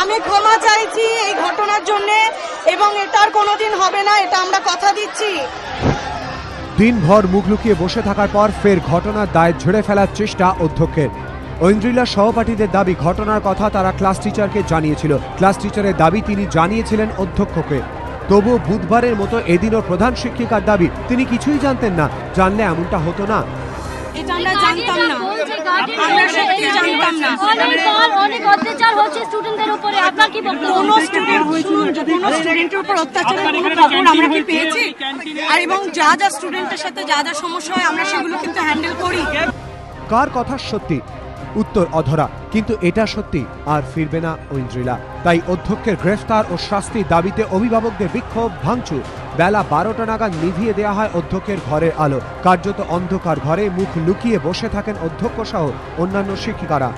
আমি ক্ষমা চাইছি এই ঘটনার জন্য এবং এটার কোনোদিন হবে না, এটা আমরা কথা দিচ্ছি। দিনভর মুখ লুকিয়ে বসে থাকার পর ফের ঘটনার দায় ঝেড়ে ফেলার চেষ্টা অধ্যক্ষের। ঐন্দ্রিলার সহপাঠীদের দাবি ঘটনার কথা তারা ক্লাস টিচারকে জানিয়েছিল। ক্লাস টিচারের দাবি তিনি জানিয়েছিলেন অধ্যক্ষকে। তবুও বুধবারের মতো এদিনও প্রধান শিক্ষিকার দাবি তিনি কিছুই জানতেন না, জানলে এমনটা হতো না। এটা আমরা জানতাম না, আমরা সত্যি জানতাম না। অনেক অত্যাচার হচ্ছে স্টুডেন্টদের উপরে, আপনার কি বক্তব্য? কোনো স্টুডেন্টের উপর অত্যাচারের কোনো খবর আমরা কি পেয়েছি? আর এবং যা যা স্টুডেন্টের সাথে যা যা সমস্যা হয় আমরা সেগুলো কিন্তু হ্যান্ডেল করি। কার কথা সত্যি? উত্তর অধরা। কিন্তু এটা সত্যি আর ফিরবে না ঐন্দ্রিলা। তাই অধ্যক্ষের গ্রেফতার ও শাস্তির দাবিতে অভিভাবকদের বিক্ষোভ, ভাঙচুর। বেলা 12টা নাগাদ নিভিয়ে দেওয়া হয় অধ্যক্ষের ঘরের আলো। কার্যত অন্ধকার ঘরে মুখ লুকিয়ে বসে থাকেন অধ্যক্ষ সহ অন্যান্য শিক্ষিকারা।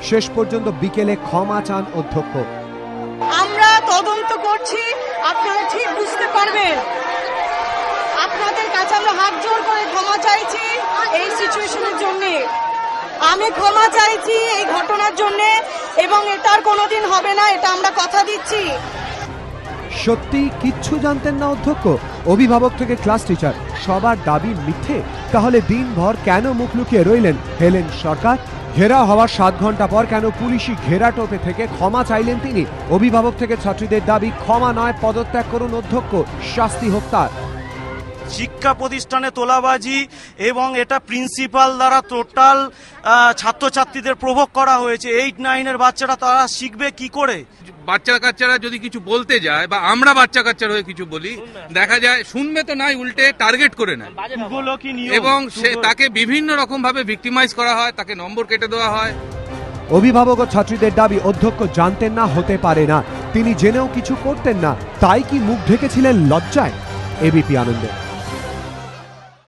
শেষ পর্যন্ত বিকেলে ক্ষমা চান অধ্যক্ষ। আমরা তদন্ত করছি, আপনারা ঠিক বুঝতে পারবেন। আপনাদের কাছে আমরা হাত জোড় করে ক্ষমা চাইছি এই সিচুয়েশনের জন্য। আমি ক্ষমা চাইছি এই ঘটনার জন্য এবং এটার কোনোদিন হবে না, এটা আমরা কথা দিচ্ছি। সত্যি কিচ্ছু জানতেন না অধ্যক্ষ? অভিভাবক থেকে ক্লাস টিচার সবার দাবি মিথ্যে? তাহলে দিনভর কেন মুখ লুকিয়ে রইলেন হেলেন সরকার? ঘেরাও হওয়ার 7 ঘন্টা পর কেন পুলিশি ঘেরাটোপে থেকে ক্ষমা চাইলেন তিনি? অভিভাবক থেকে ছাত্রীদের দাবি ক্ষমা নয়, পদত্যাগ করুন অধ্যক্ষ, শাস্তি হোক তার। শিক্ষা প্রতিষ্ঠানে তোলাবাজি এবং এটা প্রিন্সিপাল দ্বারা টোটাল ছাত্রছাত্রীদের প্রভোগ করা হয়েছে। 8-9 এর বাচ্চারা তারা শিখবে কি করে? বাচ্চারা যদি কিছু বলতে যায় বা আমরা বাচ্চা হয়ে কিছু বলি, দেখা যায় শুনবে তো নাই, উল্টে টার্গেট করে নেয় এবং তাকে বিভিন্ন রকম ভাবে ভিক্টিমাইজ করা হয়, তাকে নম্বর কেটে দেওয়া হয়। অভিভাবক ও ছাত্রীদের দাবি অধ্যক্ষ জানতেন না, হতে পারে না। তিনি জেনেও কিছু করতেন না, তাই কি মুখ ঢেকেছিলেন লজ্জায়? এবিপি আনন্দে।